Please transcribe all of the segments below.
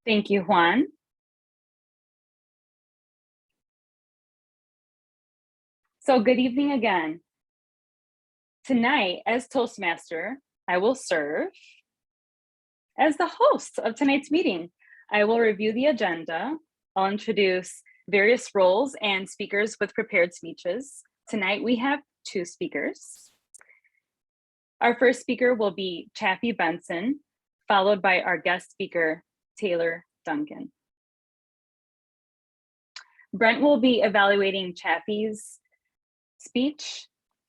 Thank you, Juan. So good evening again. Tonight, as Toastmaster, I will serve as the host of tonight's meeting. I will review the agenda. I'll introduce various roles and speakers with prepared speeches. Tonight, we have 2 speakers. Our first speaker will be Chaffee Benson, followed by our guest speaker, Taylor Duncan. Brent will be evaluating Chaffee's speech,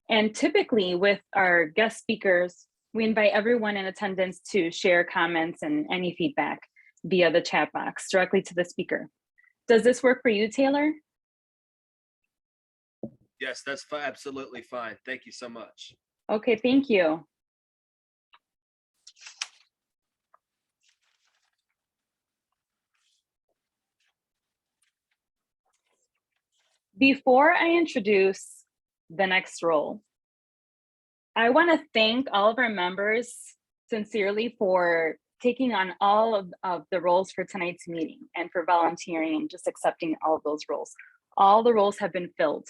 and typically with our guest speakers, we invite everyone in attendance to share comments and any feedback via the chat box directly to the speaker. Does this work for you, Taylor? Yes, that's absolutely fine. Thank you so much. Okay, thank you. Before I introduce the next role, I want to thank all of our members sincerely for taking on all of the roles for tonight's meeting and for volunteering and just accepting all of those roles. All the roles have been filled.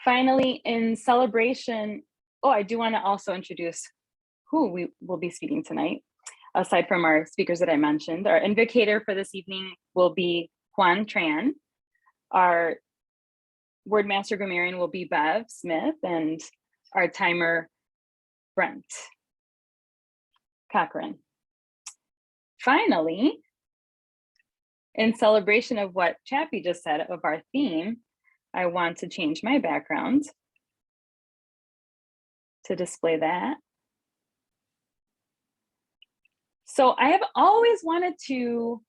Finally, in celebration, I do want to also introduce who we will be speaking tonight. Aside from our speakers that I mentioned, our invocator for this evening will be Juan Tran. Our Wordmaster Grammarian will be Bev Smith, and our timer, Brent Cochran. Finally, in celebration of what Chappie just said of our theme, I want to change my background to display that. So I have always wanted to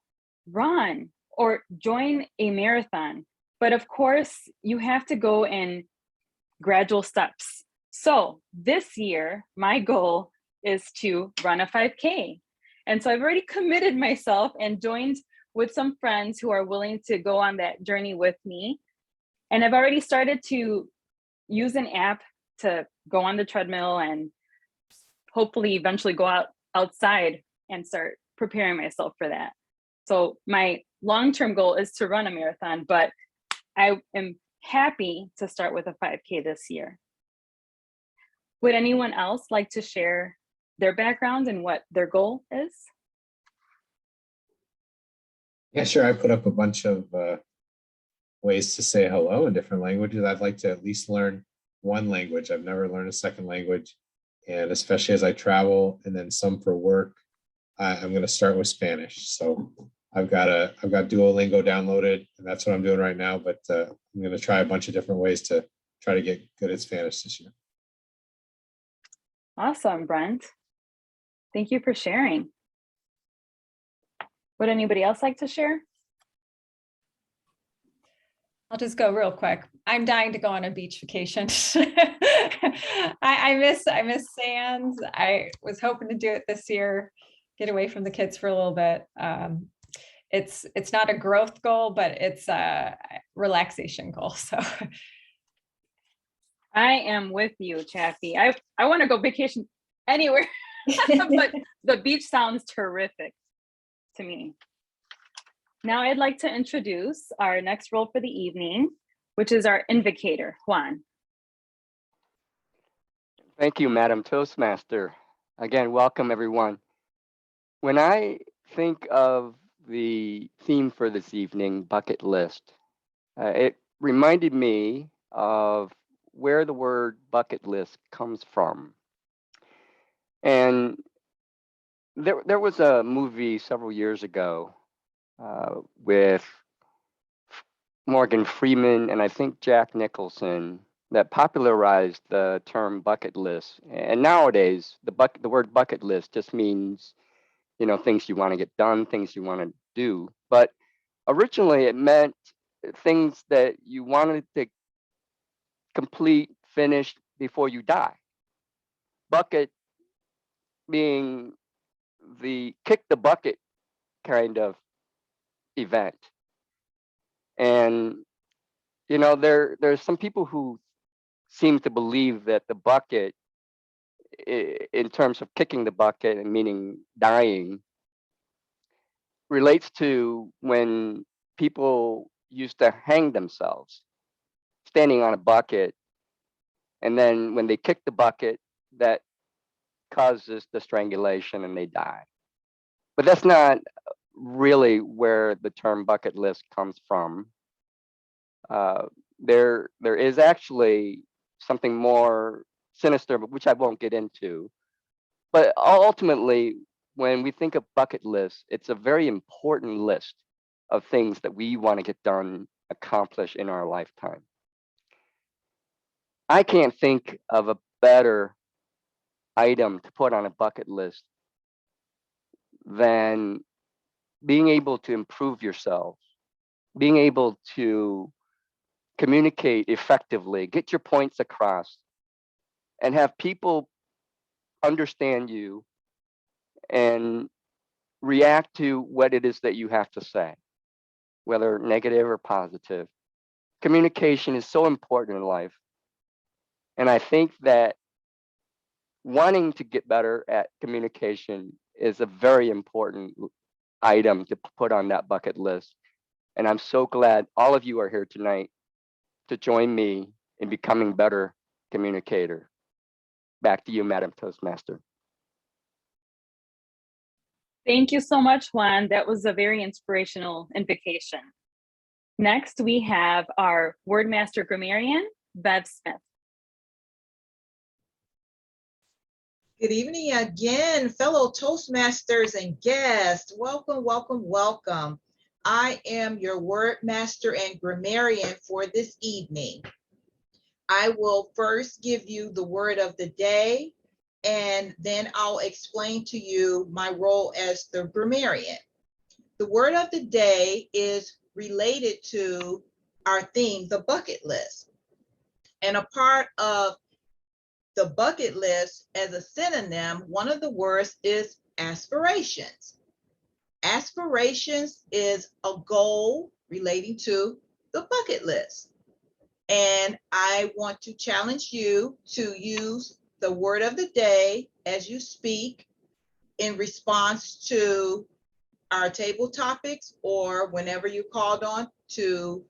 run or join a marathon, but of course you have to go in gradual steps. So this year, my goal is to run a 5K. And so I've already committed myself and joined with some friends who are willing to go on that journey with me. And I've already started to use an app to go on the treadmill and hopefully eventually go outside and start preparing myself for that. So my long-term goal is to run a marathon, but I am happy to start with a 5K this year. Would anyone else like to share their background and what their goal is? Yeah, sure. I put up a bunch of ways to say hello in different languages. I'd like to at least learn one language. I've never learned a second language. And especially as I travel and then some for work, I'm going to start with Spanish. So I've got Duolingo downloaded, and that's what I'm doing right now. But I'm going to try a bunch of different ways to try to get good at Spanish this year. Awesome, Brent. Thank you for sharing. Would anybody else like to share? I'll just go real quick. I'm dying to go on a beach vacation. I miss sands. I was hoping to do it this year, get away from the kids for a little bit. It's not a growth goal, but it's a relaxation goal. So I am with you, Chaffee. I want to go vacation anywhere, but the beach sounds terrific to me. Now I'd like to introduce our next role for the evening, which is our invocator, Juan. Thank you, Madam Toastmaster. Again, welcome everyone. When I think of the theme for this evening, bucket list, it reminded me of where the word bucket list comes from. And there was a movie several years ago with Morgan Freeman and I think Jack Nicholson that popularized the term bucket list. And nowadays, the word bucket list just means, things you want to get done, things you want to do. But originally, it meant things that you wanted to complete, finish before you die. Bucket being the kick the bucket kind of event. And there's some people who seem to believe that the bucket in terms of kicking the bucket and meaning dying relates to when people used to hang themselves standing on a bucket, and then when they kick the bucket, that causes the strangulation and they die. But that's not really where the term bucket list comes from. There is actually something more sinister, but which I won't get into. But ultimately, when we think of bucket list, it's a very important list of things that we want to get done, accomplish in our lifetime. I can't think of a better item to put on a bucket list than being able to improve yourself, being able to communicate effectively, get your points across, and have people understand you and react to what it is that you have to say, whether negative or positive. Communication is so important in life. And I think that wanting to get better at communication is a very important item to put on that bucket list. And I'm so glad all of you are here tonight to join me in becoming better communicator. Back to you, Madam Toastmaster. Thank you so much, Juan. That was a very inspirational invocation. Next, we have our Wordmaster Grammarian, Bev Smith. Good evening again, fellow Toastmasters and guests. Welcome, welcome, welcome. I am your Wordmaster and Grammarian for this evening. I will first give you the word of the day, and then I'll explain to you my role as the grammarian. The word of the day is related to our theme, the bucket list. And a part of the bucket list as a synonym, one of the words is aspirations. Aspirations is a goal relating to the bucket list. And I want to challenge you to use the word of the day as you speak in response to our table topics, or whenever you're called on to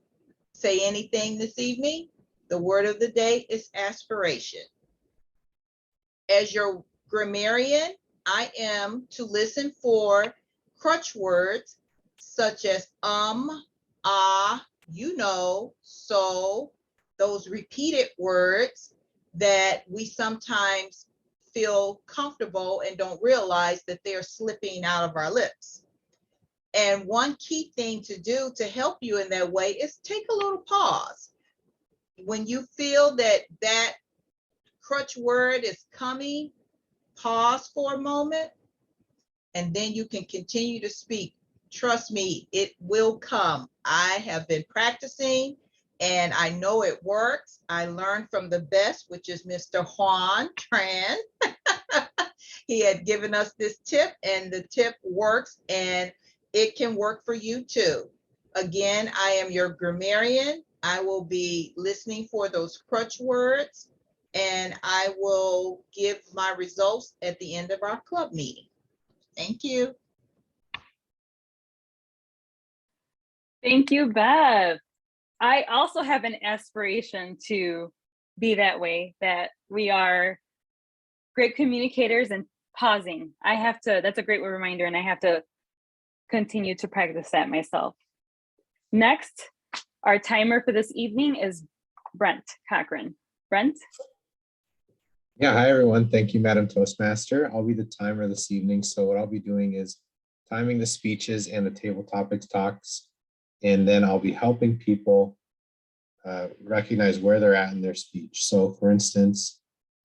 say anything this evening. The word of the day is aspiration. As your grammarian, I am to listen for crutch words such as you know, so, those repeated words that we sometimes feel comfortable and don't realize that they're slipping out of our lips. And one key thing to do to help you in that way is take a little pause. When you feel that that crutch word is coming, pause for a moment, and then you can continue to speak. Trust me, it will come. I have been practicing and I know it works. I learned from the best, which is Mr. Juan Tran. He had given us this tip, and the tip works, and it can work for you too. Again, I am your grammarian. I will be listening for those crutch words, and I will give my results at the end of our club meeting. Thank you. Thank you, Bev. I also have an aspiration to be that way, that we are great communicators and pausing. That's a great reminder, and I have to continue to practice that myself. Next, our timer for this evening is Brent Cochran. Brent? Yeah, hi everyone. Thank you, Madam Toastmaster. I'll be the timer this evening. So what I'll be doing is timing the speeches and the table topics talks, and then I'll be helping people recognize where they're at in their speech. So for instance,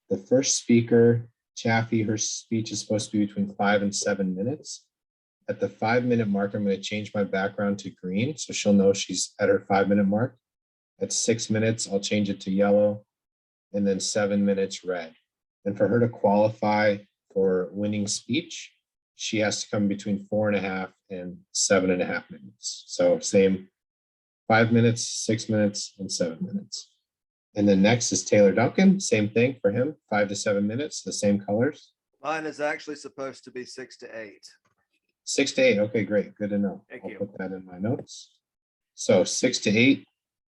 the first speaker, Chaffee, her speech is supposed to be between 5 and 7 minutes. At the 5-minute mark, I'm going to change my background to green, so she'll know she's at her 5-minute mark. At 6 minutes, I'll change it to yellow, and then 7 minutes red. And for her to qualify for winning speech, she has to come between 4.5 and 7.5 minutes. So same 5 minutes, 6 minutes, and 7 minutes. And then next is Taylor Duncan, same thing for him, 5 to 7 minutes, the same colors. Mine is actually supposed to be 6 to 8. 6 to 8, okay, great, good to know. Thank I'll you. put that in my notes. So 6 to 8,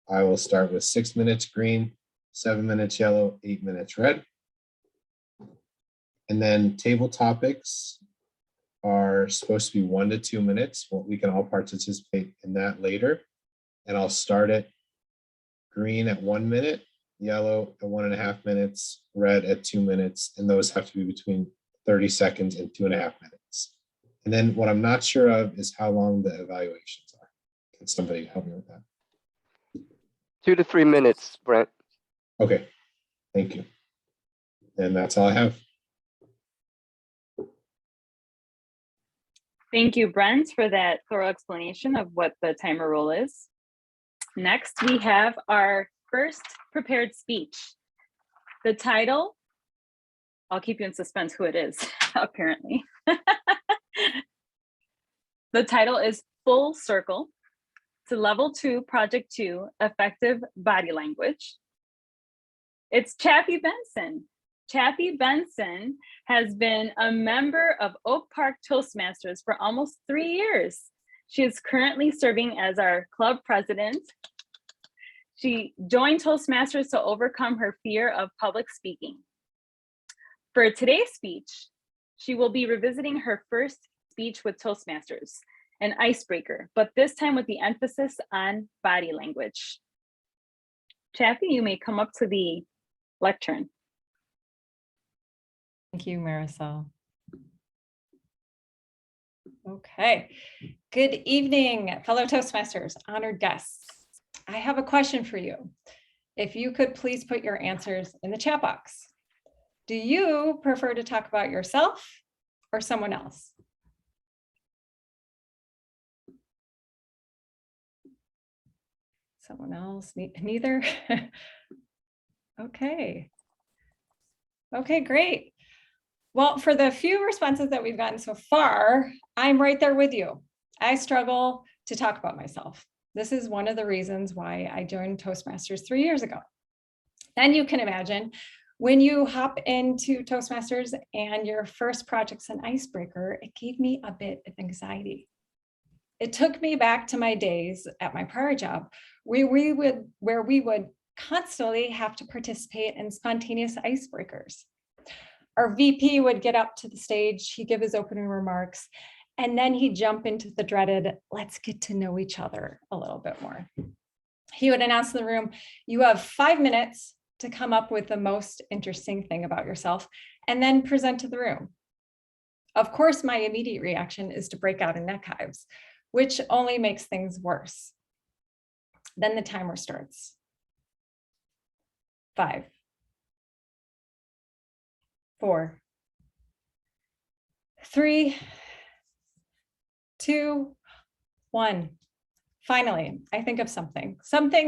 I will start with 6 minutes green, 7 minutes yellow, 8 minutes red. And then table topics are supposed to be 1 to 2 minutes. Well, we can all participate in that later. And I'll start it green at 1 minute, yellow at 1.5 minutes, red at 2 minutes, and those have to be between 30 seconds and 2.5 minutes. And then what I'm not sure of is how long the evaluations are. Can somebody help me with that? 2 to 3 minutes, Brent. Okay, thank you. And that's all I have. Thank you, Brent, for that thorough explanation of what the timer rule is. Next, we have our first prepared speech. The title, I'll keep you in suspense who it is, apparently. The title is Full Circle to Level 2, Project 2, Effective Body Language. It's Chappie Benson. Chappie Benson has been a member of Oak Park Toastmasters for almost 3 years. She is currently serving as our club president. She joined Toastmasters to overcome her fear of public speaking. For today's speech, she will be revisiting her first speech with Toastmasters, an icebreaker, but this time with the emphasis on body language. Chappie, you may come up to the lectern. Thank you, Marisol. Okay, good evening, fellow Toastmasters, honored guests. I have a question for you. If you could please put your answers in the chat box. Do you prefer to talk about yourself or someone else? Someone else, neither? Okay. Okay, great. Well, for the few responses that we've gotten so far, I'm right there with you. I struggle to talk about myself. This is one of the reasons why I joined Toastmasters 3 years ago. Then you can imagine when you hop into Toastmasters and your first project's an icebreaker, it gave me a bit of anxiety. It took me back to my days at my prior job where we would constantly have to participate in spontaneous icebreakers. Our VP would get up to the stage, he'd give his opening remarks, and then he'd jump into the dreaded, let's get to know each other a little bit more. He would announce in the room, you have 5 minutes to come up with the most interesting thing about yourself, and then present to the room. Of course, my immediate reaction is to break out in neck hives, which only makes things worse. Then the timer starts. 5, 4, 3, 2, 1. Finally, I think of something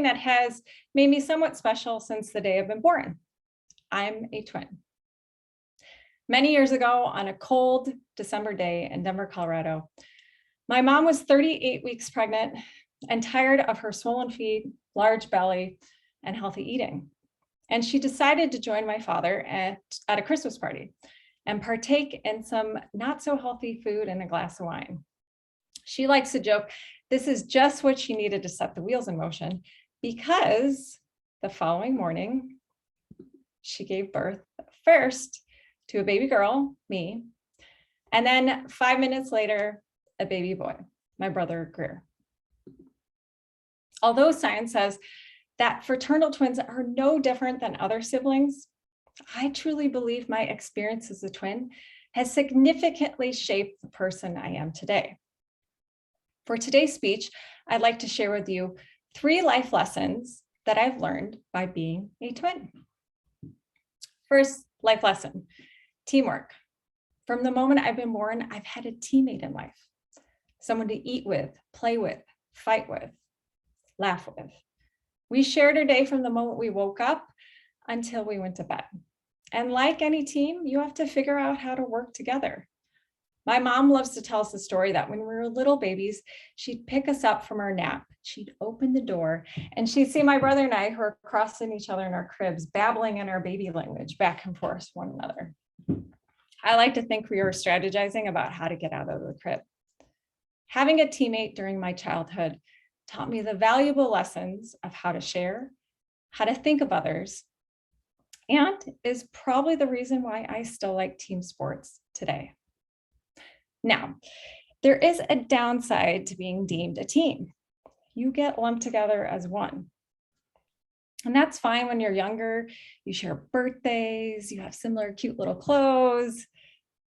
that has made me somewhat special since the day I've been born. I'm a twin. Many years ago, on a cold December day in Denver, Colorado, my mom was 38 weeks pregnant and tired of her swollen feet, large belly, and healthy eating. And she decided to join my father at a Christmas party and partake in some not so healthy food and a glass of wine. She likes to joke, this is just what she needed to set the wheels in motion, because the following morning, she gave birth first to a baby girl, me, and then 5 minutes later, a baby boy, my brother Greer. Although science says that fraternal twins are no different than other siblings, I truly believe my experience as a twin has significantly shaped the person I am today. For today's speech, I'd like to share with you 3 life lessons that I've learned by being a twin. First life lesson, teamwork. From the moment I've been born, I've had a teammate in life, someone to eat with, play with, fight with, laugh with. We shared our day from the moment we woke up until we went to bed. And like any team, you have to figure out how to work together. My mom loves to tell us the story that when we were little babies, she'd pick us up from our nap. She'd open the door and she'd see my brother and I, who are crossing each other in our cribs, babbling in our baby language back and forth to one another. I like to think we were strategizing about how to get out of the crib. Having a teammate during my childhood taught me the valuable lessons of how to share, how to think of others, and is probably the reason why I still like team sports today. Now, there is a downside to being deemed a team. You get lumped together as one. And that's fine when you're younger. You share birthdays, you have similar cute little clothes,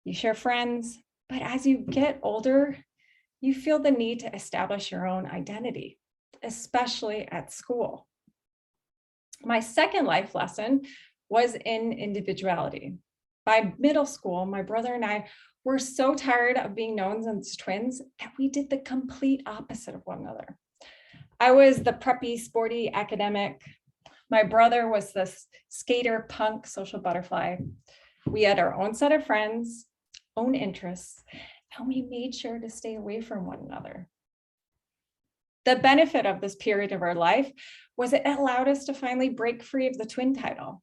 you share friends. But as you get older, you feel the need to establish your own identity, especially at school. My second life lesson was in individuality. By middle school, my brother and I were so tired of being known as twins that we did the complete opposite of one another. I was the preppy, sporty academic. My brother was the skater, punk, social butterfly. We had our own set of friends, own interests, and we made sure to stay away from one another. The benefit of this period of our life was it allowed us to finally break free of the twin title.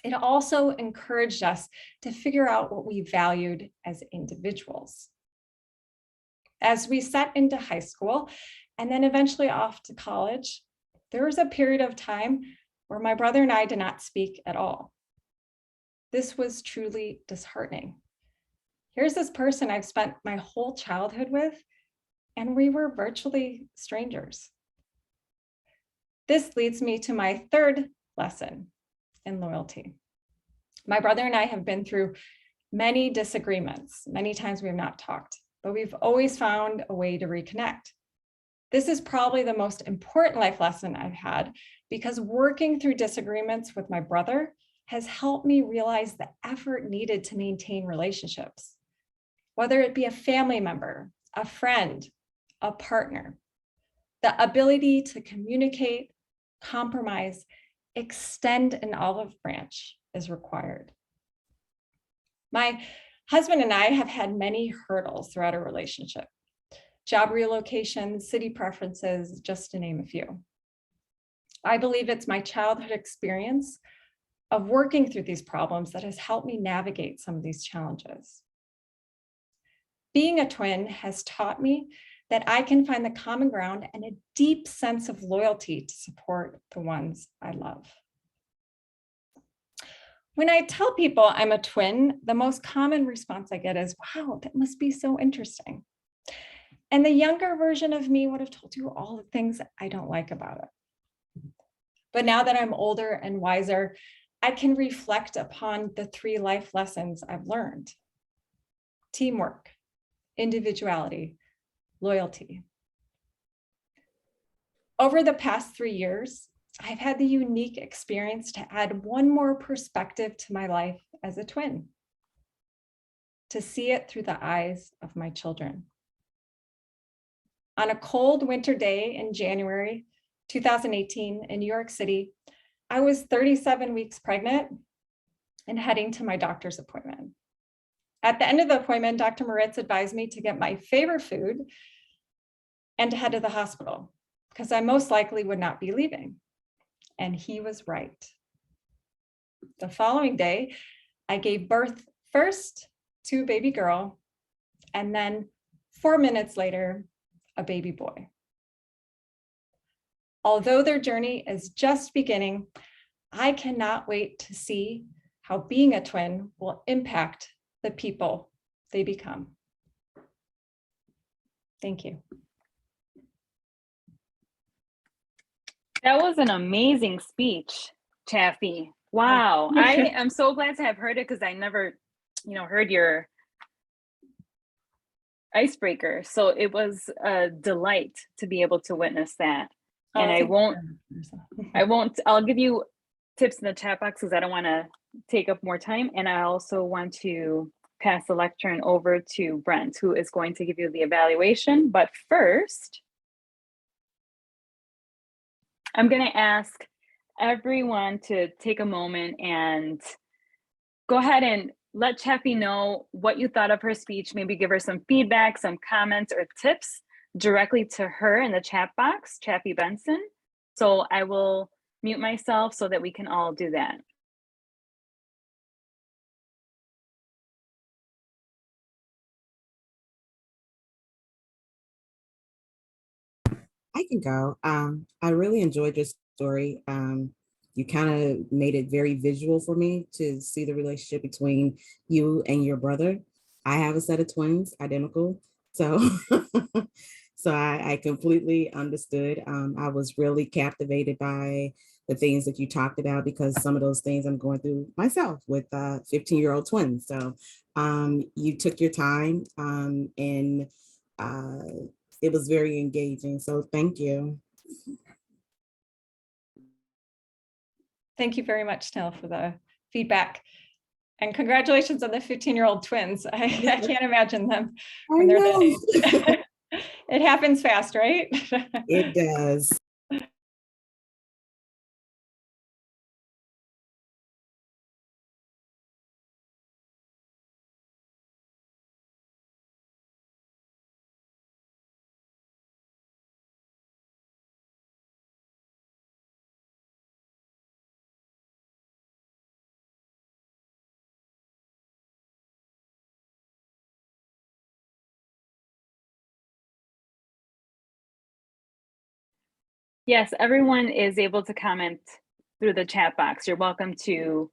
It also encouraged us to figure out what we valued as individuals. As we set into high school and then eventually off to college, there was a period of time where my brother and I did not speak at all. This was truly disheartening. Here's this person I've spent my whole childhood with, and we were virtually strangers. This leads me to my third lesson in loyalty. My brother and I have been through many disagreements. Many times we have not talked, but we've always found a way to reconnect. This is probably the most important life lesson I've had, because working through disagreements with my brother has helped me realize the effort needed to maintain relationships, whether it be a family member, a friend, a partner. The ability to communicate, compromise, extend an olive branch is required. My husband and I have had many hurdles throughout our relationship. Job relocation, city preferences, just to name a few. I believe it's my childhood experience of working through these problems that has helped me navigate some of these challenges. Being a twin has taught me that I can find the common ground and a deep sense of loyalty to support the ones I love. When I tell people I'm a twin, the most common response I get is, wow, that must be so interesting. And the younger version of me would have told you all the things I don't like about it. But now that I'm older and wiser, I can reflect upon the three life lessons I've learned: teamwork, individuality, loyalty. Over the past 3 years, I've had the unique experience to add one more perspective to my life as a twin, to see it through the eyes of my children. On a cold winter day in January 2018 in New York City, I was 37 weeks pregnant and heading to my doctor's appointment. At the end of the appointment, Dr. Moritz advised me to get my favorite food and to head to the hospital because I most likely would not be leaving. And he was right. The following day, I gave birth first to a baby girl, and then 4 minutes later, a baby boy. Although their journey is just beginning, I cannot wait to see how being a twin will impact the people they become. Thank you. That was an amazing speech, Chaffee. Wow. I am so glad to have heard it because I never, heard your icebreaker. So it was a delight to be able to witness that. And I'll give you tips in the chat box because I don't want to take up more time. And I also want to pass the lectern over to Brent, who is going to give you the evaluation. But first, I'm going to ask everyone to take a moment and go ahead and let Chaffee know what you thought of her speech, maybe give her some feedback, some comments or tips directly to her in the chat box, Chaffee Benson. So I will mute myself so that we can all do that. I can go. I really enjoyed your story. You kind of made it very visual for me to see the relationship between you and your brother. I have a set of twins, identical. So, so I completely understood. I was really captivated by the things that you talked about because some of those things I'm going through myself with 15-year-old twins. So you took your time and it was very engaging. So thank you. Thank you very much, Nell, for the feedback. And congratulations on the 15-year-old twins. I can't imagine them when they're that age. It happens fast, right? It does. Yes, everyone is able to comment through the chat box. You're welcome to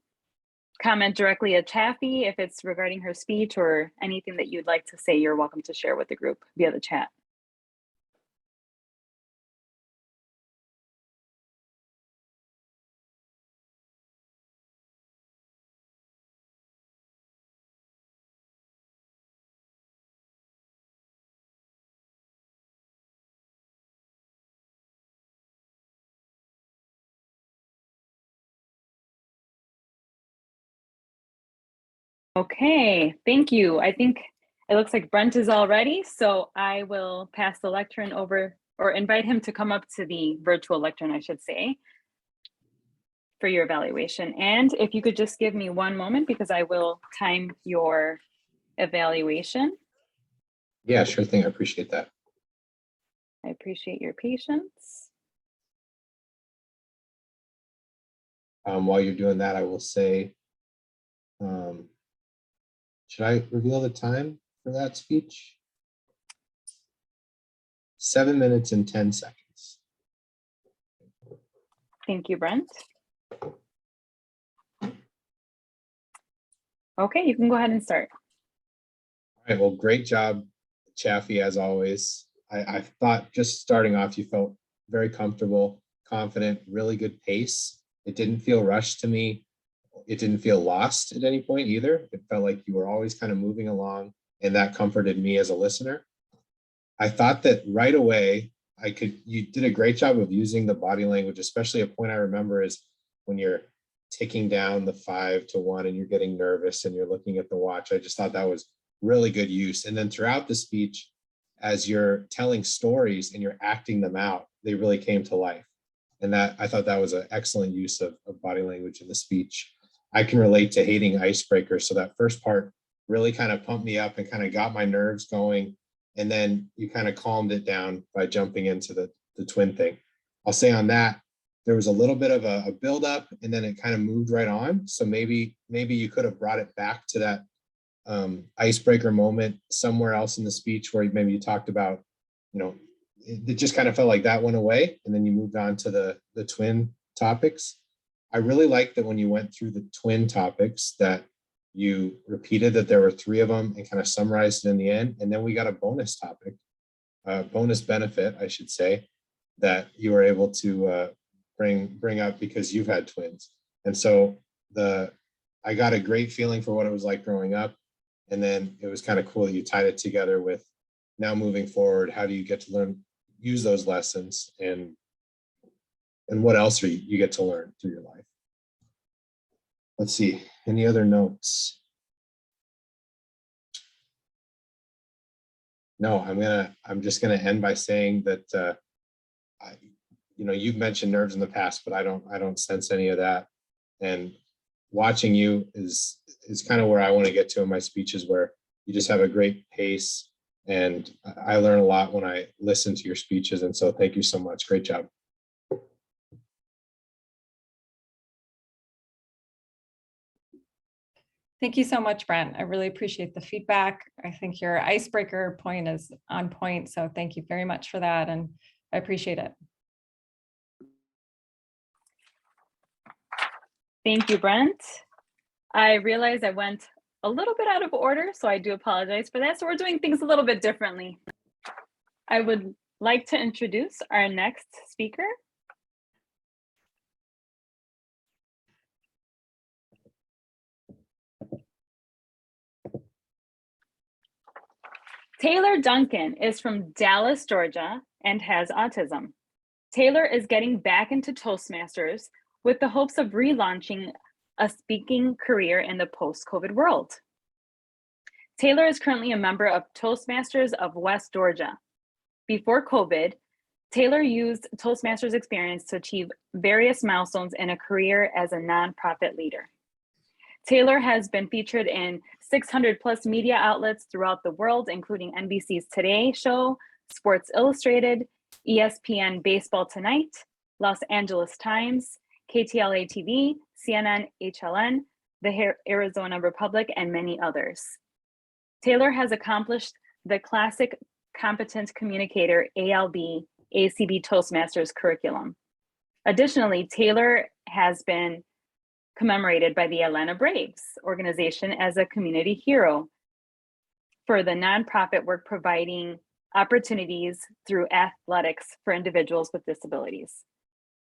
comment directly at Chaffee if it's regarding her speech or anything that you'd like to say. You're welcome to share with the group via the chat. Okay, thank you. I think it looks like Brent is all ready, so I will pass the lectern over or invite him to come up to the virtual lectern, I should say, for your evaluation. And if you could just give me one moment because I will time your evaluation. Yeah, sure thing. I appreciate that. I appreciate your patience. While you're doing that, I will say, should I reveal the time for that speech? 7 minutes and 10 seconds. Thank you, Brent. Okay, you can go ahead and start. All right, well, great job, Chaffee, as always. I thought just starting off, you felt very comfortable, confident, really good pace. It didn't feel rushed to me. It didn't feel lost at any point either. It felt like you were always kind of moving along, and that comforted me as a listener. I thought that right away, you did a great job of using the body language, especially a point I remember is when you're ticking down the 5 to 1 and you're getting nervous and you're looking at the watch. I just thought that was really good use. And then throughout the speech, as you're telling stories and you're acting them out, they really came to life. And that I thought that was an excellent use of body language in the speech. I can relate to hating icebreakers. So that first part really kind of pumped me up and kind of got my nerves going. And then you kind of calmed it down by jumping into the twin thing. I'll say on that, there was a little bit of a buildup and then it kind of moved right on. So maybe you could have brought it back to that icebreaker moment somewhere else in the speech where maybe you talked about, it just kind of felt like that went away and then you moved on to the twin topics. I really like that when you went through the twin topics that you repeated that there were 3 of them and kind of summarized it in the end. And then we got a bonus topic, bonus benefit, I should say, that you were able to bring up because you've had twins. And so I got a great feeling for what it was like growing up. And then it was kind of cool that you tied it together with now moving forward, how do you get to use those lessons and what else you get to learn through your life? Let's see, any other notes? No, I'm just gonna end by saying that you've mentioned nerves in the past, but I don't sense any of that. And watching you is kind of where I want to get to in my speeches, where you just have a great pace. And I learn a lot when I listen to your speeches. And so thank you so much. Great job. Thank you so much, Brent. I really appreciate the feedback. I think your icebreaker point is on point. So thank you very much for that. And I appreciate it. Thank you, Brent. I realize I went a little bit out of order, so I do apologize for that. So we're doing things a little bit differently. I would like to introduce our next speaker. Taylor Duncan is from Dallas, Georgia, and has autism. Taylor is getting back into Toastmasters with the hopes of relaunching a speaking career in the post-COVID world. Taylor is currently a member of Toastmasters of West Georgia. Before COVID, Taylor used Toastmasters experience to achieve various milestones in a career as a nonprofit leader. Taylor has been featured in 600 plus media outlets throughout the world, including NBC's Today Show, Sports Illustrated, ESPN Baseball Tonight, Los Angeles Times, KTLA TV, CNN, HLN, the Arizona Republic, and many others. Taylor has accomplished the classic Competent Communicator ALB ACB Toastmasters curriculum. Additionally, Taylor has been commemorated by the Atlanta Braves organization as a community hero for the nonprofit work providing opportunities through athletics for individuals with disabilities.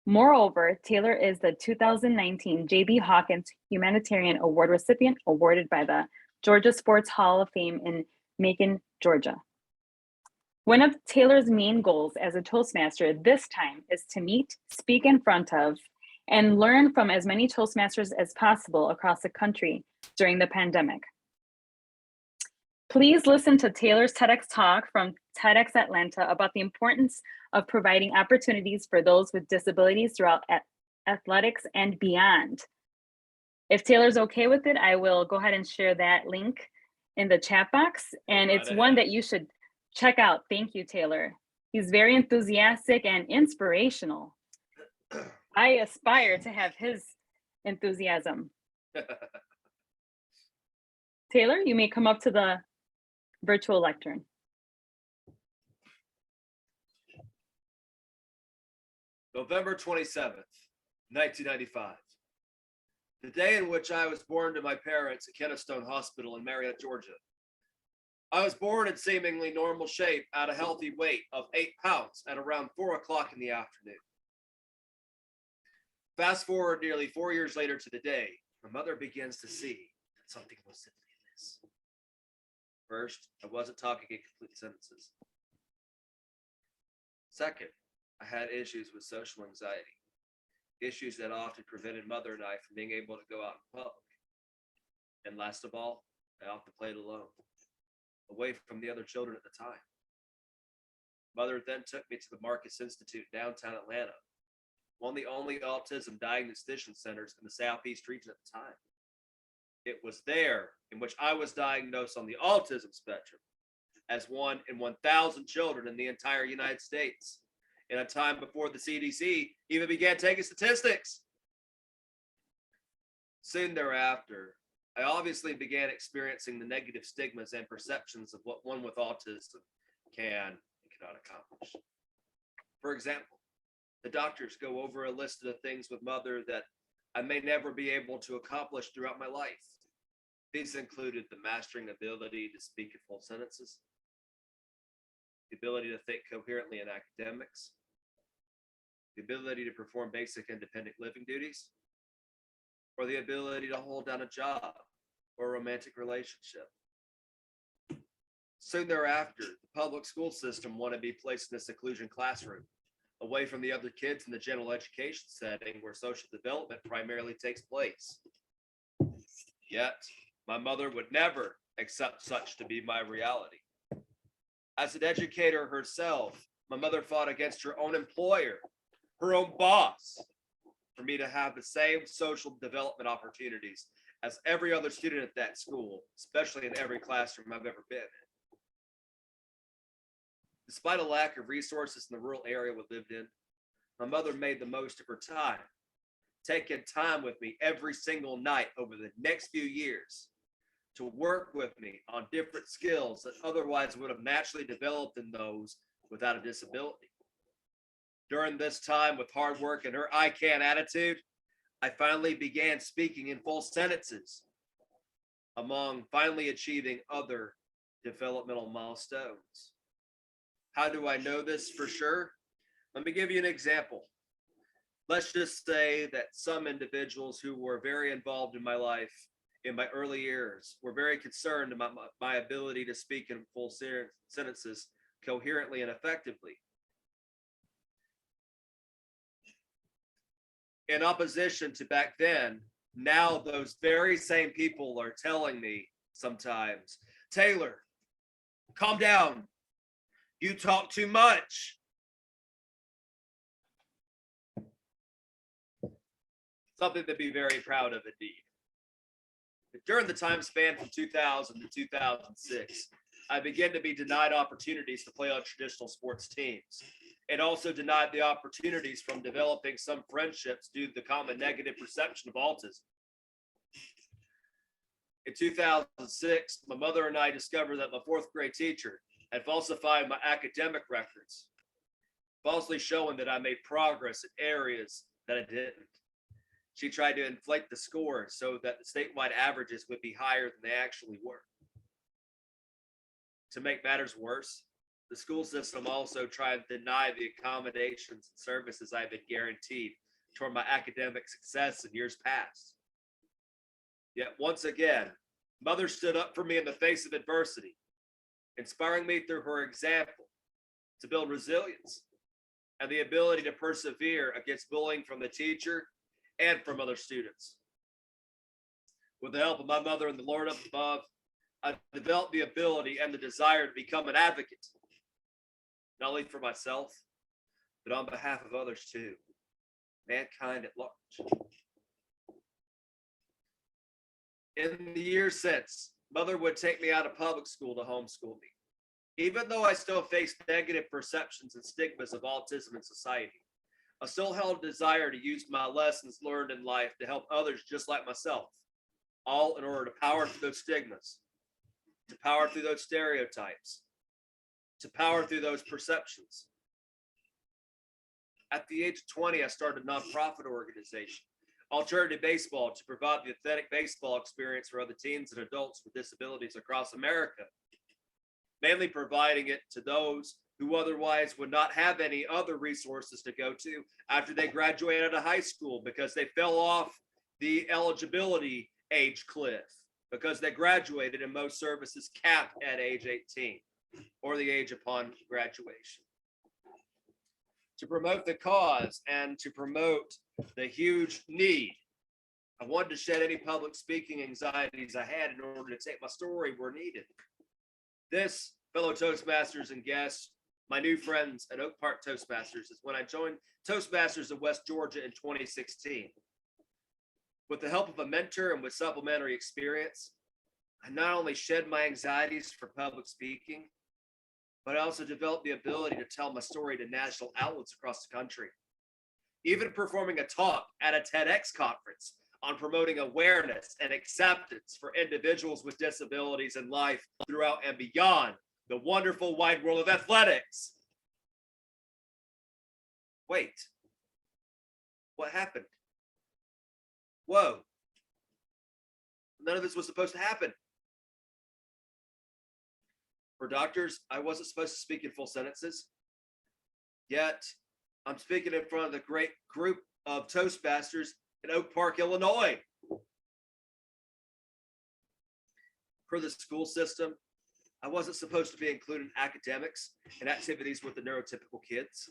Moreover, Taylor is the 2019 J.B. Hawkins Humanitarian Award recipient awarded by the Georgia Sports Hall of Fame in Macon, Georgia. One of Taylor's main goals as a Toastmaster this time is to meet, speak in front of, and learn from as many Toastmasters as possible across the country during the pandemic. Please listen to Taylor's TEDx talk from TEDx Atlanta about the importance of providing opportunities for those with disabilities throughout athletics and beyond. If Taylor's okay with it, I will go ahead and share that link in the chat box. And it's one that you should check out. Thank you, Taylor. He's very enthusiastic and inspirational. I aspire to have his enthusiasm. Taylor, you may come up to the virtual lectern. November 27th, 1995. The day in which I was born to my parents at Kennestone Hospital in Marietta, Georgia. I was born in seemingly normal shape at a healthy weight of 8 pounds at around 4 o'clock in the afternoon. Fast forward nearly 4 years later to the day, my mother begins to see that something was simply amiss. First, I wasn't talking in complete sentences. Second, I had issues with social anxiety, issues that often prevented Mother and I from being able to go out in public. And last of all, I often played alone, away from the other children at the time. Mother then took me to the Marcus Institute in downtown Atlanta, one of the only autism diagnostic centers in the Southeast region at the time. It was there in which I was diagnosed on the autism spectrum as 1 in 1,000 children in the entire United States, in a time before the CDC even began taking statistics. Soon thereafter, I obviously began experiencing the negative stigmas and perceptions of what one with autism can and cannot accomplish. For example, the doctors go over a list of the things with Mother that I may never be able to accomplish throughout my life. These included the mastering ability to speak in full sentences, the ability to think coherently in academics, the ability to perform basic independent living duties, or the ability to hold down a job or a romantic relationship. Soon thereafter, the public school system wanted to be placed in a seclusion classroom, away from the other kids in the general education setting where social development primarily takes place. Yet, my mother would never accept such to be my reality. As an educator herself, my mother fought against her own employer, her own boss, for me to have the same social development opportunities as every other student at that school, especially in every classroom I've ever been in. Despite a lack of resources in the rural area we lived in, my mother made the most of her time, taking time with me every single night over the next few years to work with me on different skills that otherwise would have naturally developed in those without a disability. During this time, with hard work and her I can attitude, I finally began speaking in full sentences, among finally achieving other developmental milestones. How do I know this for sure? Let me give you an example. Let's just say that some individuals who were very involved in my life in my early years were very concerned about my ability to speak in full sentences coherently and effectively. In opposition to back then, now those very same people are telling me sometimes, Taylor, calm down. You talk too much. Something to be very proud of indeed. During the time span from 2000 to 2006, I began to be denied opportunities to play on traditional sports teams, and also denied the opportunities from developing some friendships due to the common negative perception of autism. In 2006, my mother and I discovered that my fourth grade teacher had falsified my academic records, falsely showing that I made progress in areas that I didn't. She tried to inflate the scores so that the statewide averages would be higher than they actually were. To make matters worse, the school system also tried to deny the accommodations and services I've been guaranteed toward my academic success in years past. Yet once again, Mother stood up for me in the face of adversity, inspiring me through her example to build resilience and the ability to persevere against bullying from the teacher and from other students. With the help of my mother and the Lord up above, I developed the ability and the desire to become an advocate, not only for myself, but on behalf of others too, mankind at large. In the years since, Mother would take me out of public school to homeschool me. Even though I still faced negative perceptions and stigmas of autism in society, I still held a desire to use my lessons learned in life to help others just like myself, all in order to power through those stigmas, to power through those stereotypes, to power through those perceptions. At the age of 20, I started a nonprofit organization, Alternative Baseball, to provide the authentic baseball experience for other teens and adults with disabilities across America, mainly providing it to those who otherwise would not have any other resources to go to after they graduated out of high school because they fell off the eligibility age cliff, because they graduated and most services cap at age 18 or the age upon graduation. To promote the cause and to promote the huge need, I wanted to shed any public speaking anxieties I had in order to take my story where needed. This, fellow Toastmasters and guests, my new friends at Oak Park Toastmasters, is when I joined Toastmasters of West Georgia in 2016. With the help of a mentor and with supplementary experience, I not only shed my anxieties for public speaking, but I also developed the ability to tell my story to national outlets across the country. Even performing a talk at a TEDx conference on promoting awareness and acceptance for individuals with disabilities in life throughout and beyond the wonderful wide world of athletics. Wait, what happened? Whoa, none of this was supposed to happen. For doctors, I wasn't supposed to speak in full sentences, yet I'm speaking in front of the great group of Toastmasters in Oak Park, Illinois. For the school system, I wasn't supposed to be included in academics and activities with the neurotypical kids.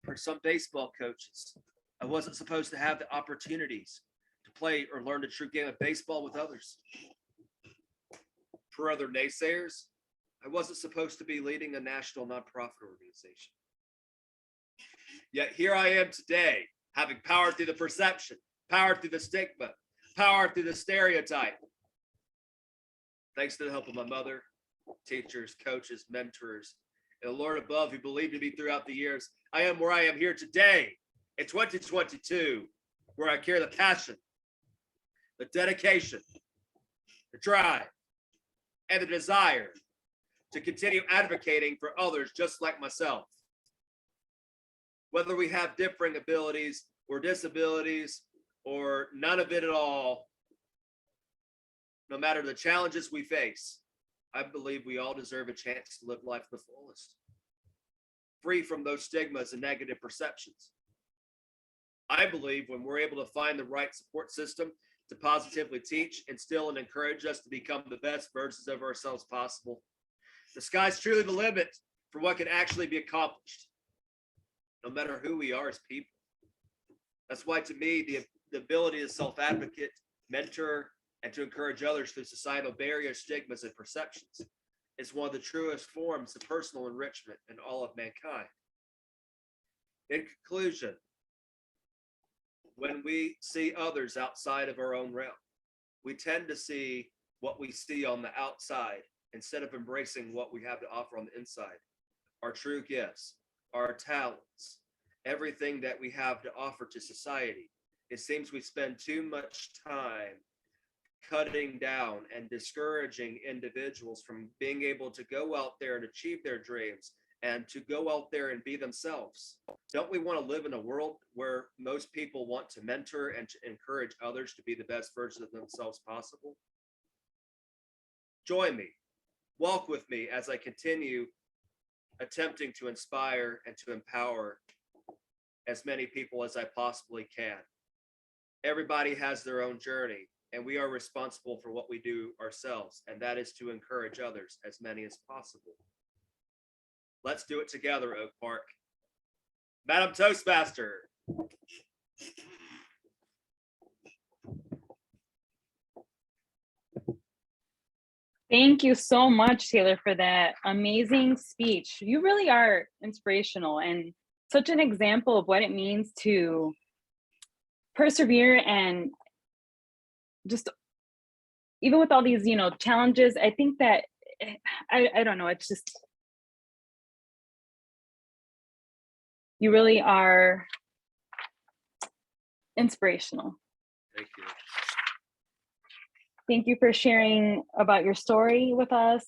For some baseball coaches, I wasn't supposed to have the opportunities to play or learn the true game of baseball with others. For other naysayers, I wasn't supposed to be leading a national nonprofit organization. Yet here I am today, having power through the perception, power through the stigma, power through the stereotype. Thanks to the help of my mother, teachers, coaches, mentors, and the Lord above who believed in me throughout the years, I am where I am here today in 2022, where I carry the passion, the dedication, the drive, and the desire to continue advocating for others just like myself. Whether we have differing abilities or disabilities or none of it at all, no matter the challenges we face, I believe we all deserve a chance to live life to the fullest, free from those stigmas and negative perceptions. I believe when we're able to find the right support system to positively teach, instill, and encourage us to become the best versions of ourselves possible, the sky's truly the limit for what can actually be accomplished, no matter who we are as people. That's why, to me, the ability to self-advocate, mentor, and to encourage others through societal barriers, stigmas, and perceptions is one of the truest forms of personal enrichment in all of mankind. In conclusion, when we see others outside of our own realm, we tend to see what we see on the outside instead of embracing what we have to offer on the inside. Our true gifts, our talents, everything that we have to offer to society. It seems we spend too much time cutting down and discouraging individuals from being able to go out there and achieve their dreams and to go out there and be themselves. Don't we want to live in a world where most people want to mentor and to encourage others to be the best version of themselves possible? Join me, walk with me as I continue attempting to inspire and to empower as many people as I possibly can. Everybody has their own journey, and we are responsible for what we do ourselves, and that is to encourage others, as many as possible. Let's do it together, Oak Park. Madam Toastmaster. Thank you so much, Taylor, for that amazing speech. You really are inspirational and such an example of what it means to persevere, and just even with all these, challenges, I think that I don't know, it's just, you really are inspirational. Thank you. Thank you for sharing about your story with us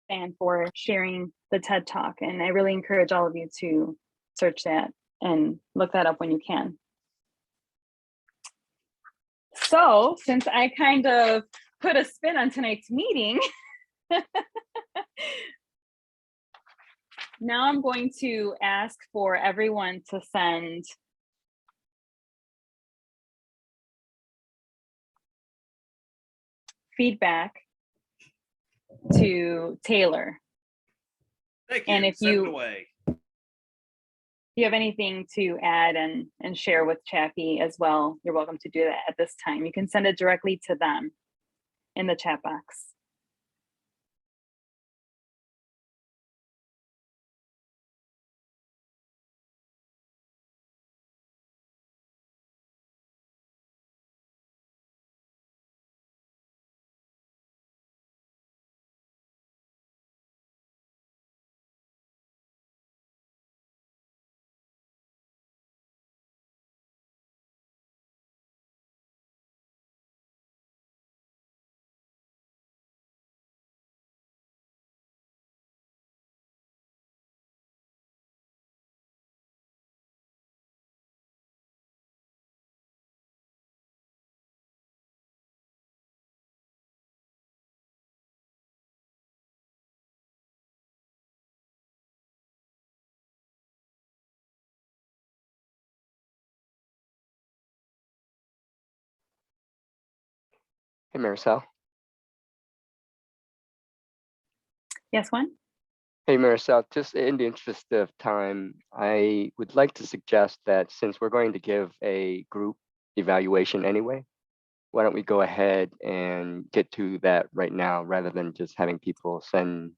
and for sharing the TED Talk. And I really encourage all of you to search that and look that up when you can. So since I kind of put a spin on tonight's meeting, now I'm going to ask for everyone to send feedback to Taylor. Thank you. And if Send it you away. have anything to add and share with Chappie as well, you're welcome to do that at this time. You can send it directly to them in the chat box. Hey, Maricel. Yes, Juan? Hey, Maricel, just in the interest of time, I would like to suggest that since we're going to give a group evaluation anyway, why don't we go ahead and get to that right now rather than just having people send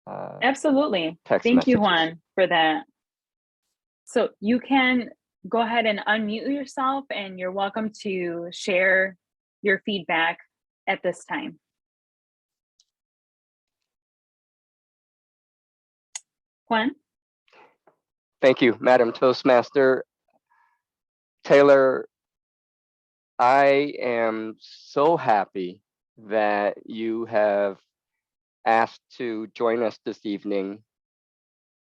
Absolutely. text Thank you, messages. Juan, for that. So you can go ahead and unmute yourself, and you're welcome to share your feedback at this time. Juan? Thank you, Madam Toastmaster. Taylor, I am so happy that you have asked to join us this evening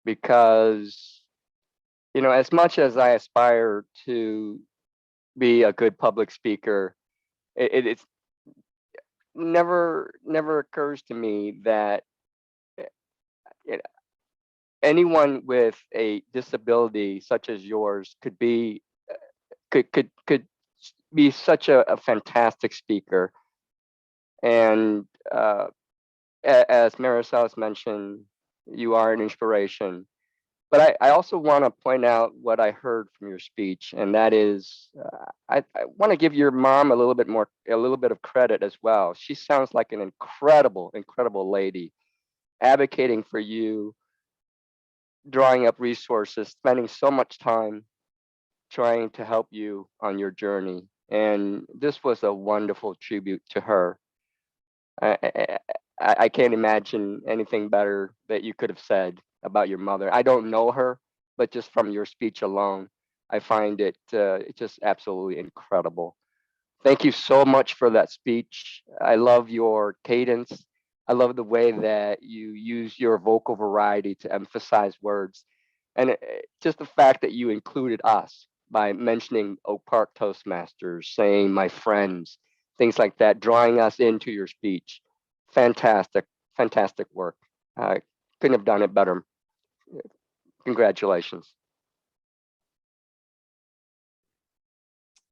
because, you know, as much as I aspire to be a good public speaker, it's never occurs to me that you know, anyone with a disability such as yours could be such a fantastic speaker. And as Marisol has mentioned, you are an inspiration. But I also want to point out what I heard from your speech, and that is, I want to give your mom a little bit of credit as well. She sounds like an incredible lady, advocating for you, drawing up resources, spending so much time trying to help you on your journey. And this was a wonderful tribute to her. I can't imagine anything better that you could have said about your mother. I don't know her, but just from your speech alone, I find it just absolutely incredible. Thank you so much for that speech. I love your cadence. I love the way that you use your vocal variety to emphasize words. And just the fact that you included us by mentioning Oak Park Toastmasters, saying my friends, things like that, drawing us into your speech. Fantastic work. I couldn't have done it better. Congratulations.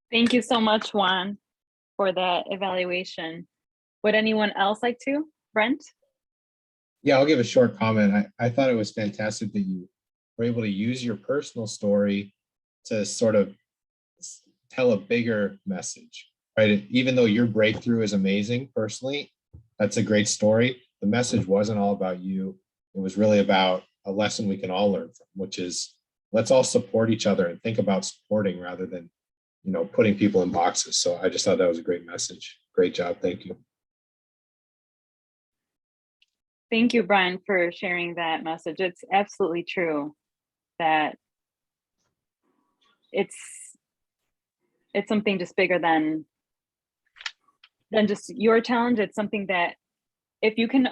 Thank you so much, Juan, for that evaluation. Would anyone else like to? Brent? Yeah, I'll give a short comment. I thought it was fantastic that you were able to use your personal story to sort of tell a bigger message, right? Even though your breakthrough is amazing personally, that's a great story. The message wasn't all about you. It was really about a lesson we can all learn from, which is let's all support each other and think about supporting rather than, you know, putting people in boxes. So I just thought that was a great message. Great job. Thank you. Thank you, Brian, for sharing that message. It's absolutely true that it's something just bigger than just your challenge. It's something that if you can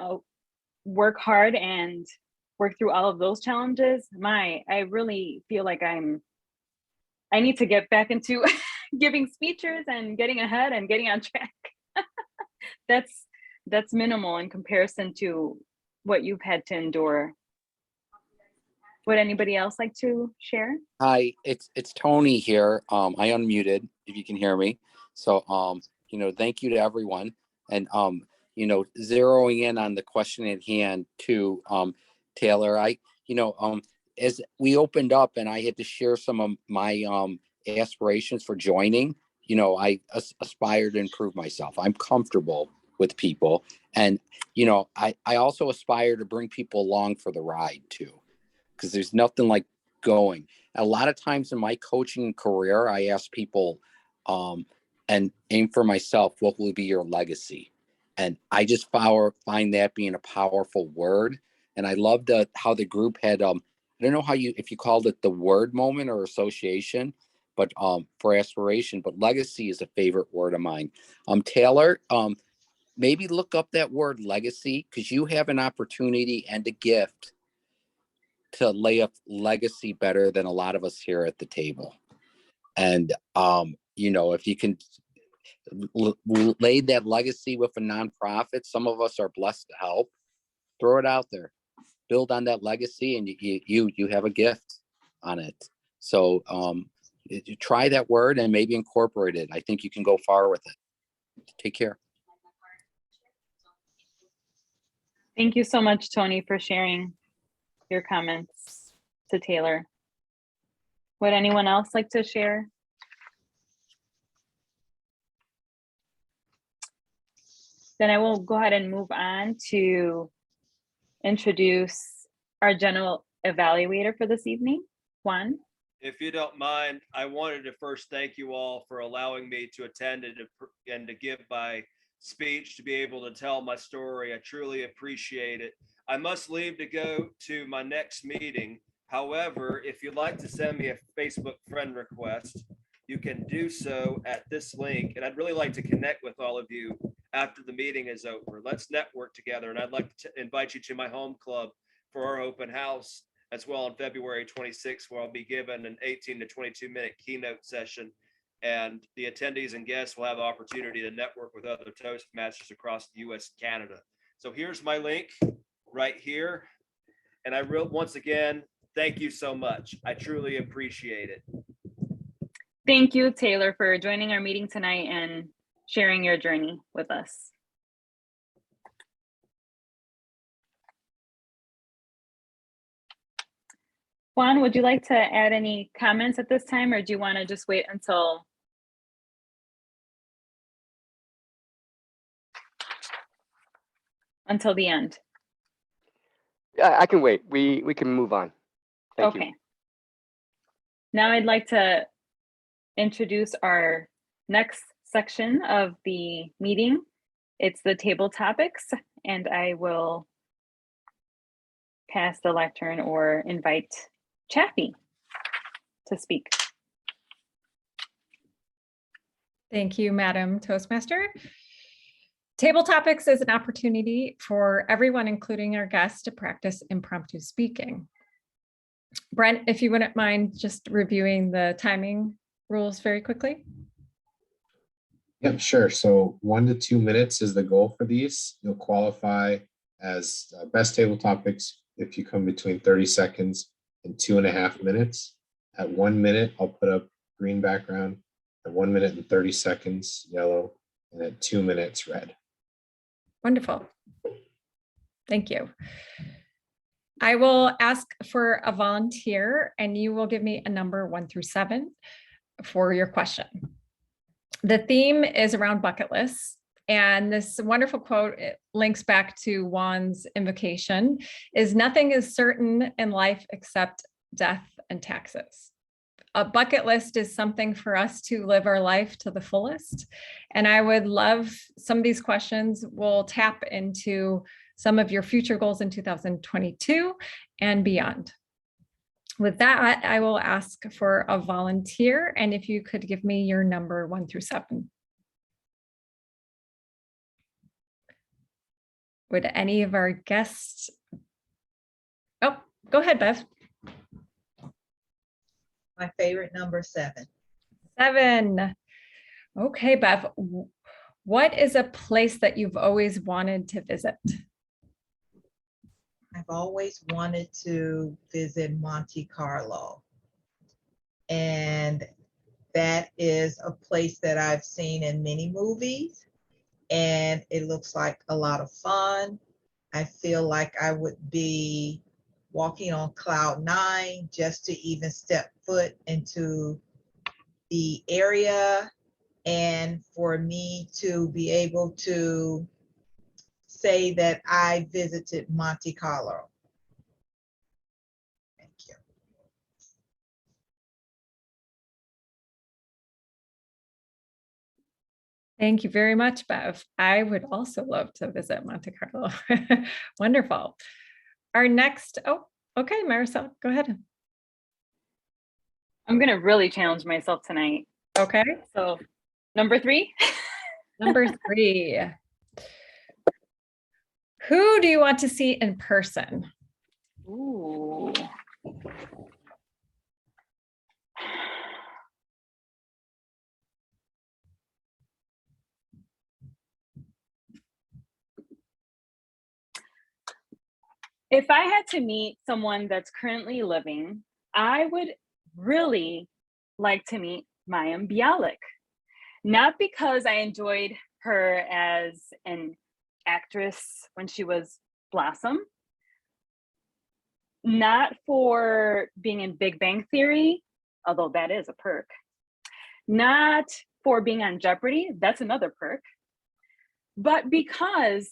work hard and work through all of those challenges, I really feel like I need to get back into giving speeches and getting ahead and getting on track. That's minimal in comparison to what you've had to endure. Would anybody else like to share? Hi, it's Tony here. I unmuted if you can hear me. So you know, thank you to everyone. And you know, zeroing in on the question at hand to Taylor, as we opened up and I had to share some of my aspirations for joining, you know, I aspire to improve myself. I'm comfortable with people. And, you know, I also aspire to bring people along for the ride too, because there's nothing like going. A lot of times in my coaching career, I ask people and aim for myself, what will be your legacy? And I just find that being a powerful word. And I loved how the group had, I don't know if you called it the word moment or association, but for aspiration, but legacy is a favorite word of mine. Taylor, maybe look up that word legacy, because you have an opportunity and a gift to lay a legacy better than a lot of us here at the table. And, you know, if you can lay that legacy with a nonprofit, some of us are blessed to help, throw it out there, build on that legacy, and you have a gift on it. So you try that word and maybe incorporate it. I think you can go far with it. Take care. Thank you so much, Tony, for sharing your comments to Taylor. Would anyone else like to share? Then I will go ahead and move on to introduce our general evaluator for this evening, Juan. If you don't mind, I wanted to first thank you all for allowing me to attend and to give my speech, to be able to tell my story. I truly appreciate it. I must leave to go to my next meeting. However, if you'd like to send me a Facebook friend request, you can do so at this link. And I'd really like to connect with all of you after the meeting is over. Let's network together. And I'd like to invite you to my home club for our open house as well on February 26th, where I'll be given an 18 to 22 minute keynote session. And the attendees and guests will have the opportunity to network with other Toastmasters across the US, Canada. So here's my link right here. And once again, thank you so much. I truly appreciate it. Thank you, Taylor, for joining our meeting tonight and sharing your journey with us. Juan, would you like to add any comments at this time, or do you want to just wait until the end? I can wait. We can move on. Thank Okay. you. Now I'd like to introduce our next section of the meeting. It's the table topics, and I will pass the lectern or invite Chaffee to speak. Thank you, Madam Toastmaster. Table Topics is an opportunity for everyone, including our guests, to practice impromptu speaking. Brent, if you wouldn't mind just reviewing the timing rules very quickly. Yep, sure. So 1 to 2 minutes is the goal for these. You'll qualify as best table topics if you come between 30 seconds and 2.5 minutes. At 1 minute, I'll put up green background. At 1 minute and 30 seconds, yellow, and at 2 minutes, red. Wonderful. Thank you. I will ask for a volunteer and you will give me a number 1 through 7 for your question. The theme is around bucket lists. And this wonderful quote, it links back to Juan's invocation, is nothing is certain in life except death and taxes. A bucket list is something for us to live our life to the fullest. And I would love some of these questions will tap into some of your future goals in 2022 and beyond. With that, I will ask for a volunteer. And if you could give me your number 1 through 7. Would any of our guests? Oh, go ahead, Bev. My favorite number 7. 7. Okay, Bev. What is a place that you've always wanted to visit? I've always wanted to visit Monte Carlo. And that is a place that I've seen in many movies. And it looks like a lot of fun. I feel like I would be walking on cloud 9 just to even step foot into the area, and for me to be able to say that I visited Monte Carlo. Thank you. Thank you very much, Bev. I would also love to visit Monte Carlo. Wonderful. Our next, oh, okay, Marisol, go ahead. I'm going to really challenge myself tonight. Okay. So number 3. Number 3. Who do you want to see in person? Ooh. If I had to meet someone that's currently living, I would really like to meet Mayim Bialik. Not because I enjoyed her as an actress when she was Blossom, not for being in Big Bang Theory, although that is a perk, not for being on Jeopardy, that's another perk, but because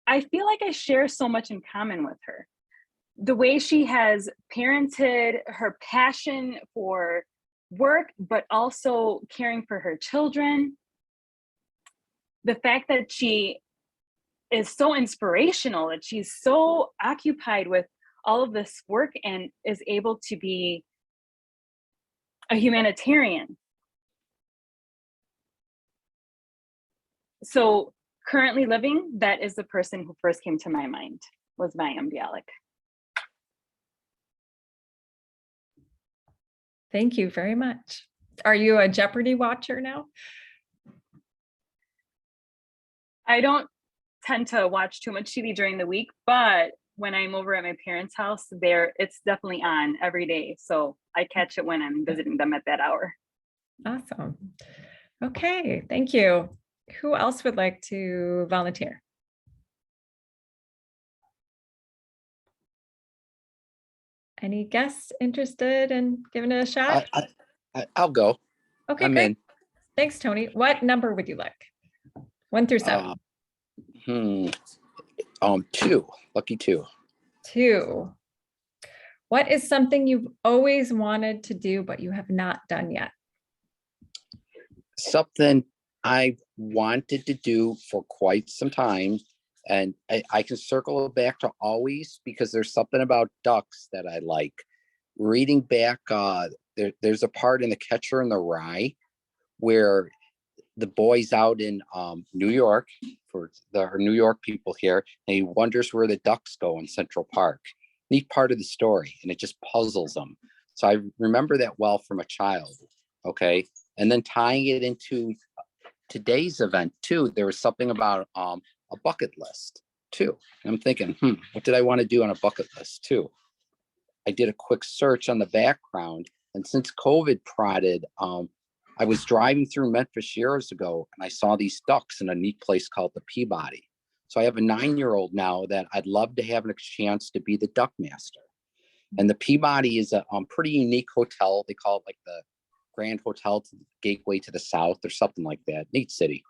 I feel like I share so much in common with her. the way she has parented, her passion for work, but also caring for her children. The fact that she is so inspirational, that she's so occupied with all of this work and is able to be a humanitarian. So currently living, that is the person who first came to my mind, was Mayim Bialik. Thank you very much. Are you a Jeopardy watcher now? I don't tend to watch too much TV during the week, but when I'm over at my parents' house, it's definitely on every day. So I catch it when I'm visiting them at that hour. Awesome. Okay, thank you. Who else would like to volunteer? Any guests interested in giving it a shot? I'll go. Okay, I'm great. in. Thanks, Tony. What number would you like? 1 through 7. 2, lucky 2. 2. What is something you've always wanted to do, but you have not done yet? Something I wanted to do for quite some time, and I can circle it back to always, because there's something about ducks that I like. Reading back, there's a part in The Catcher in the Rye where the boy's out in New York, for our New York people here, and he wonders where the ducks go in Central Park. Neat part of the story, and it just puzzles him. So I remember that well from a child. Okay, and then tying it into today's event too, there was something about a bucket list too. And I'm thinking, what did I want to do on a bucket list too? I did a quick search on the background, and since COVID prodded, I was driving through Memphis years ago, and I saw these ducks in a neat place called the Peabody. So I have a 9-year-old now that I'd love to have a chance to be the duck master. And the Peabody is a pretty unique hotel. They call it like the Grand Hotel to the Gateway to the South or something like that. Neat city.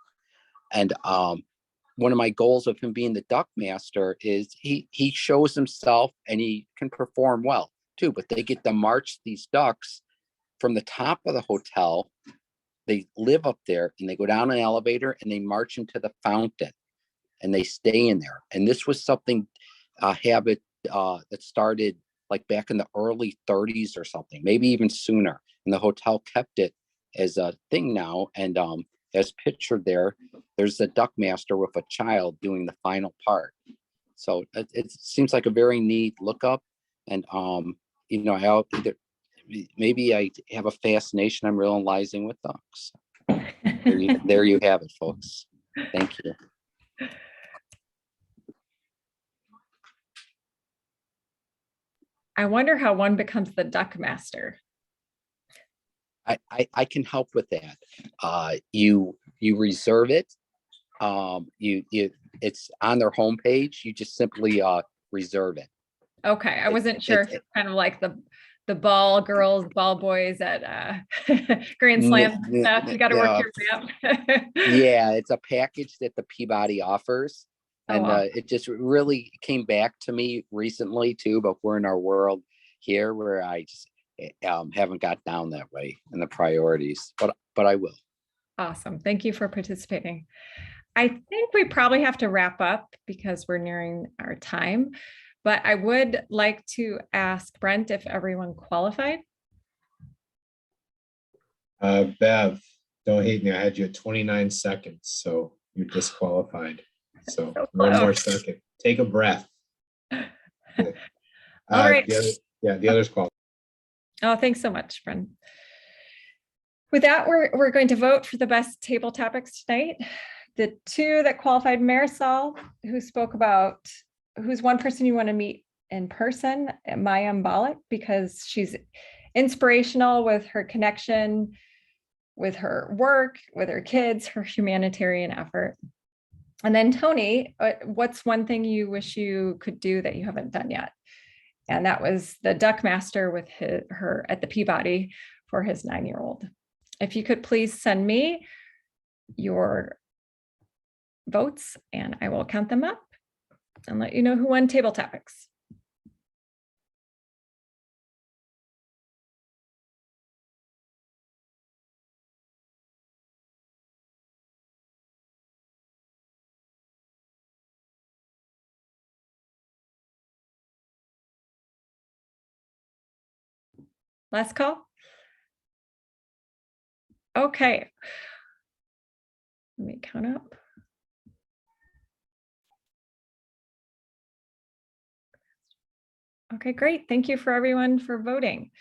And one of my goals of him being the duck master is he shows himself and he can perform well too, but they get to march these ducks from the top of the hotel. They live up there and they go down an elevator and they march into the fountain and they stay in there. And this was something, a habit that started like back in the early 30s or something, maybe even sooner. And the hotel kept it as a thing now. And as pictured there, there's a duck master with a child doing the final part. So it seems like a very neat lookup. And, maybe I have a fascination I'm realizing with ducks. There you have it, folks. Thank you. I wonder how one becomes the duck master. I can help with that. You reserve it. It's on their homepage. You just simply reserve it. Okay, I wasn't sure if it's kind of like the ball girls, ball boys at Grand Slam stuff. You got to work your way up. Yeah, it's a package that the Peabody offers. And it just really came back to me recently too, but we're in our world here where I just haven't got down that way in the priorities, but I will. Awesome. Thank you for participating. I think we probably have to wrap up because we're nearing our time, but I would like to ask Brent if everyone qualified. Bev, don't hate me. I had you at 29 seconds, so you're disqualified. So one more second. Take a breath. All right. The others qualified. Oh, thanks so much, Brent. With that, we're going to vote for the best table topics tonight. The 2 that qualified, Marisol, who spoke about who's one person you want to meet in person, Mayim Bialik, because she's inspirational with her connection, with her work, with her kids, her humanitarian effort. And then Tony, what's one thing you wish you could do that you haven't done yet? And that was the duck master with her at the Peabody for his 9-year-old. If you could please send me your votes and I will count them up and let you know who won table topics. Last call? Okay. Let me count up. Okay, great. Thank you for everyone for voting.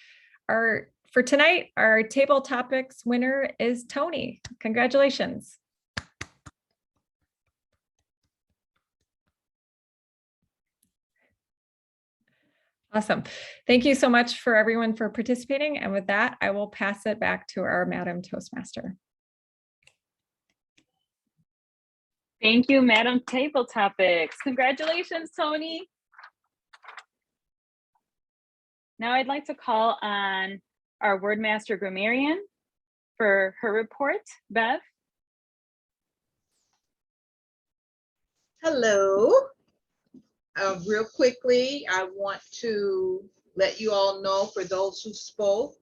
For tonight, our table topics winner is Tony. Congratulations. Awesome. Thank you so much for everyone for participating. And with that, I will pass it back to our Madam Toastmaster. Thank you, Madam Table Topics. Congratulations, Tony. Now I'd like to call on our Wordmaster Grammarian for her report. Bev? Hello. Real quickly, I want to let you all know, for those who spoke,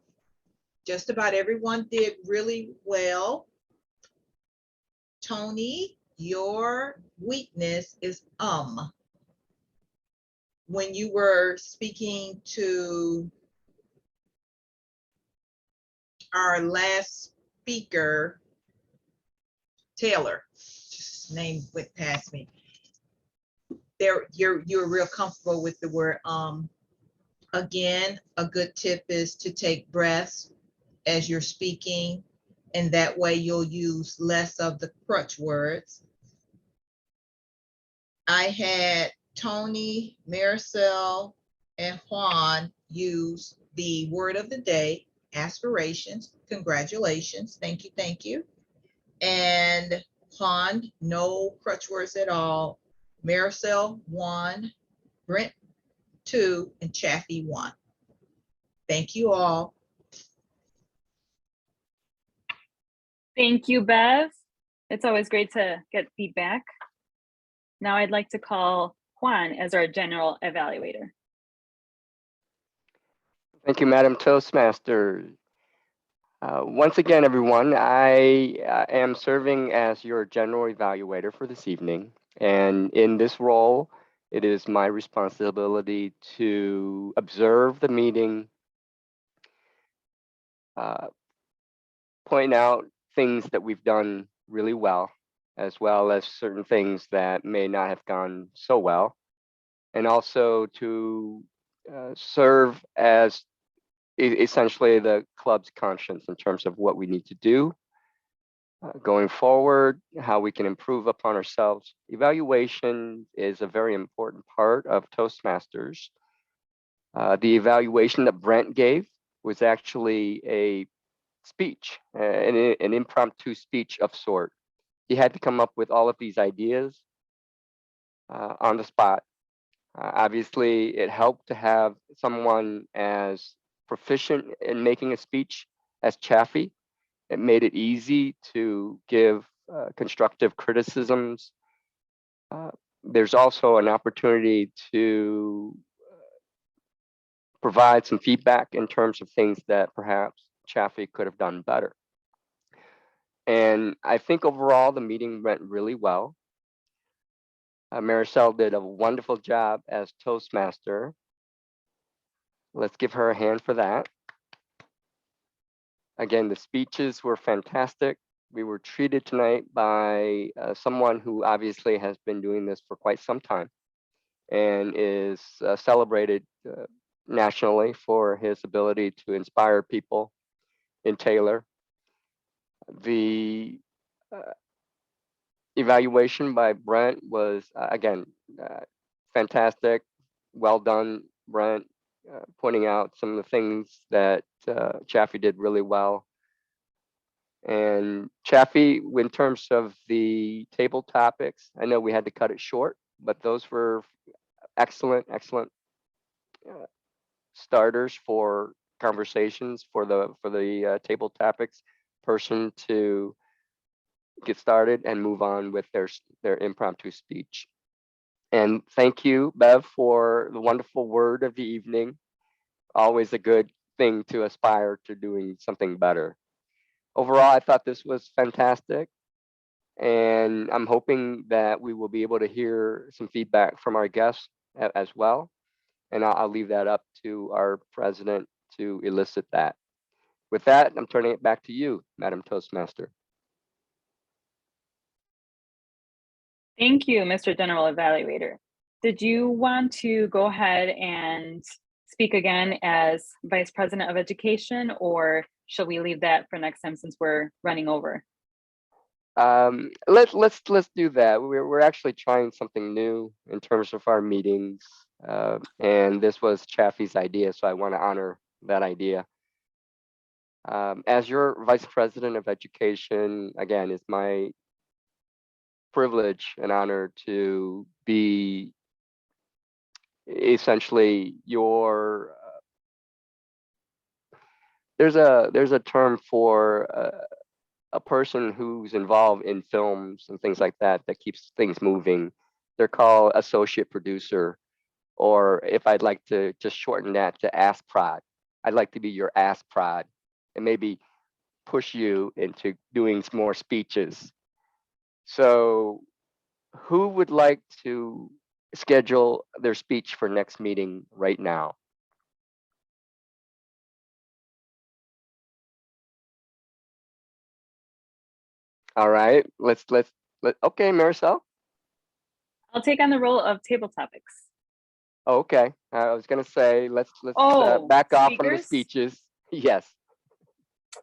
just about everyone did really well. Tony, your weakness is when you were speaking to our last speaker, Taylor, just his name went past me. There, you're real comfortable with the word again. A good tip is to take breaths as you're speaking, and that way you'll use less of the crutch words. I had Tony, Maricel, and Juan use the word of the day, aspirations. Congratulations. Thank you. Thank you. And Juan, no crutch words at all. Maricel, 1, Brent, 2, and Chaffee, 1. Thank you all. Thank you, Bev. It's always great to get feedback. Now I'd like to call Juan as our general evaluator. Thank you, Madam Toastmaster. Once again, everyone, I am serving as your general evaluator for this evening. And in this role, it is my responsibility to observe the meeting, point out things that we've done really well as certain things that may not have gone so well, and also to serve as essentially the club's conscience in terms of what we need to do going forward, how we can improve upon ourselves. Evaluation is a very important part of Toastmasters. The evaluation that Brent gave was actually a speech, an impromptu speech of sort. He had to come up with all of these ideas on the spot. Obviously, it helped to have someone as proficient in making a speech as Chaffee. It made it easy to give constructive criticisms. There's also an opportunity to provide some feedback in terms of things that perhaps Chaffee could have done better. And I think overall the meeting went really well. Maricel did a wonderful job as Toastmaster. Let's give her a hand for that. Again, the speeches were fantastic. We were treated tonight by someone who obviously has been doing this for quite some time and is celebrated nationally for his ability to inspire people in Taylor. The evaluation by Brent was, again, fantastic. Well done, Brent, pointing out some of the things that Chaffee did really well. And Chaffee, in terms of the table topics, I know we had to cut it short, but those were excellent starters for conversations for the table topics person to get started and move on with their impromptu speech. And thank you, Bev, for the wonderful word of the evening. Always a good thing to aspire to doing something better. Overall, I thought this was fantastic. And I'm hoping that we will be able to hear some feedback from our guests as well. And I'll leave that up to our president to elicit that. With that, I'm turning it back to you, Madam Toastmaster. Thank you, Mr. General Evaluator. Did you want to go ahead and speak again as Vice President of Education, or shall we leave that for next time since we're running over? Let's do that. We're actually trying something new in terms of our meetings, and this was Chaffee's idea, so I want to honor that idea. As your Vice President of Education, again, it's my privilege and honor to be essentially your. There's a term for a person who's involved in films and things like that keeps things moving. They're called associate producer, or if I'd like to just shorten that to ASPROD, I'd like to be your ASPROD and maybe push you into doing some more speeches. So who would like to schedule their speech for next meeting right now? All right, okay, Maricel. I'll take on the role of table topics. Okay, I was gonna say, let's Oh, back off from the speakers? speeches. Yes,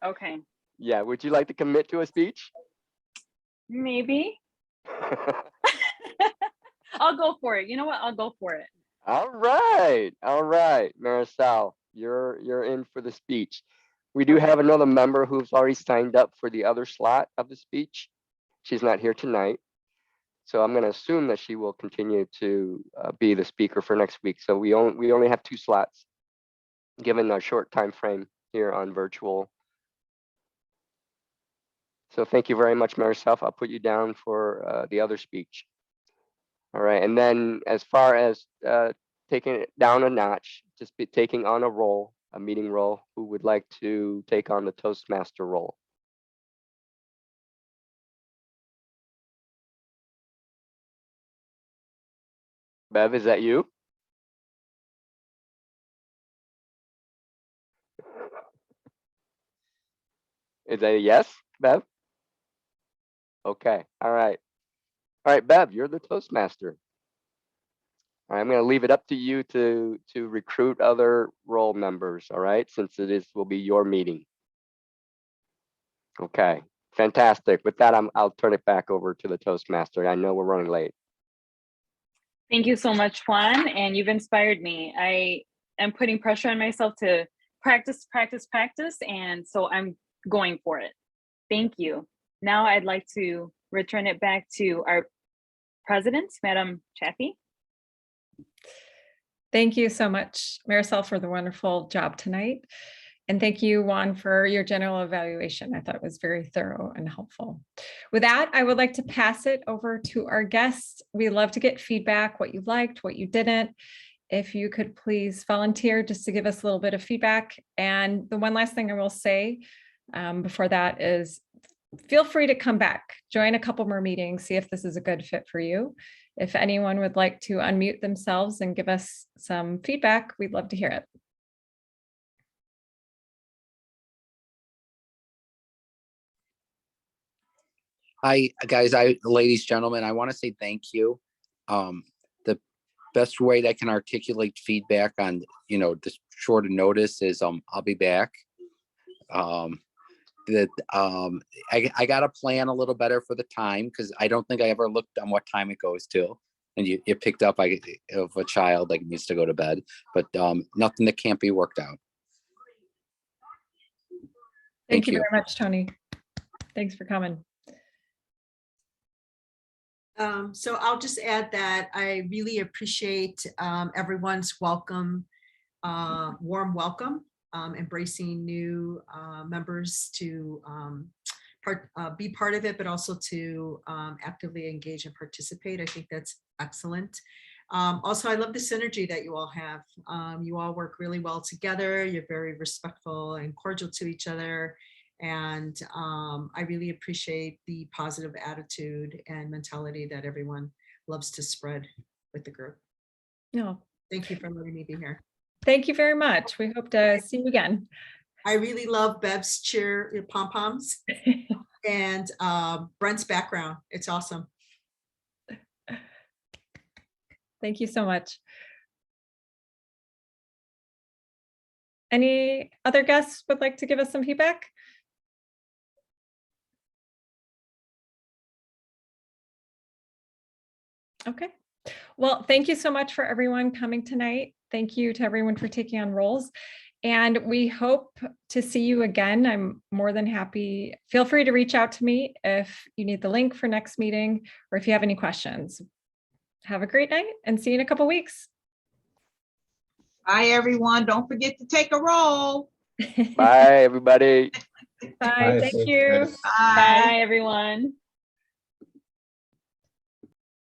Okay, yeah, would you like to commit to a speech? maybe. I'll go for it. You know what? I'll go for it. All right, Maricel, you're in for the speech. We do Okay. have another member who's already signed up for the other slot of the speech. She's not here tonight, so I'm going to assume that she will continue to be the speaker for next week. So we only have 2 slots, given our short time frame here on virtual. So thank you very much, Maricel. I'll put you down for the other speech. All right, and then as far as taking it down a notch, just be taking on a role, a meeting role, who would like to take on the Toastmaster role? Bev, is that you? Is that a yes, Bev? Okay, all right. All right, Bev, you're the Toastmaster. All right, I'm gonna leave it up to you to recruit other role members, all right, since will be your meeting. Okay, fantastic. With that, I'll turn it back over to the Toastmaster. I know we're running late. Thank you so much, Juan, and you've inspired me. I am putting pressure on myself to practice, and so I'm going for it. Thank you. Now I'd like to return it back to our president, Madam Chaffee. Thank you so much, Maricel, for the wonderful job tonight. And thank you, Juan, for your general evaluation. I thought it was very thorough and helpful. With that, I would like to pass it over to our guests. We love to get feedback, what you liked, what you didn't. If you could please volunteer just to give us a little bit of feedback. And the one last thing I will say before that is feel free to come back, join a couple more meetings, see if this is a good fit for you. If anyone would like to unmute themselves and give us some feedback, we'd love to hear it. Hi, guys, ladies, gentlemen, I want to say thank you. The best way that I can articulate feedback on, this short of notice is, I'll be back. I got to plan a little better for the time, because I don't think I ever looked on what time it goes to. And you picked up of a child that needs to go to bed, but nothing that can't be worked out. Thank you very much, Tony. Thanks for coming. So I'll just add that I really appreciate everyone's welcome, warm welcome, embracing new members to be part of it, but also to actively engage and participate. I think that's excellent. Also, I love the synergy that you all have. You all work really well together. You're very respectful and cordial to each other. And I really appreciate the positive attitude and mentality that everyone loves to spread with the group. No. Thank you for letting me be here. Thank you very much. We hope to see you again. I really love Bev's cheer pom-poms and Brent's background. It's awesome. Thank you so much. Any other guests would like to give us some feedback? Okay. Well, thank you so much for everyone coming tonight. Thank you to everyone for taking on roles. And we hope to see you again. I'm more than happy. Feel free to reach out to me if you need the link for next meeting or if you have any questions. Have a great night and see you in a couple weeks. Bye, everyone. Don't forget to take a roll. Bye, everybody. Bye. Thank thanks, you. guys. Bye. Bye, everyone.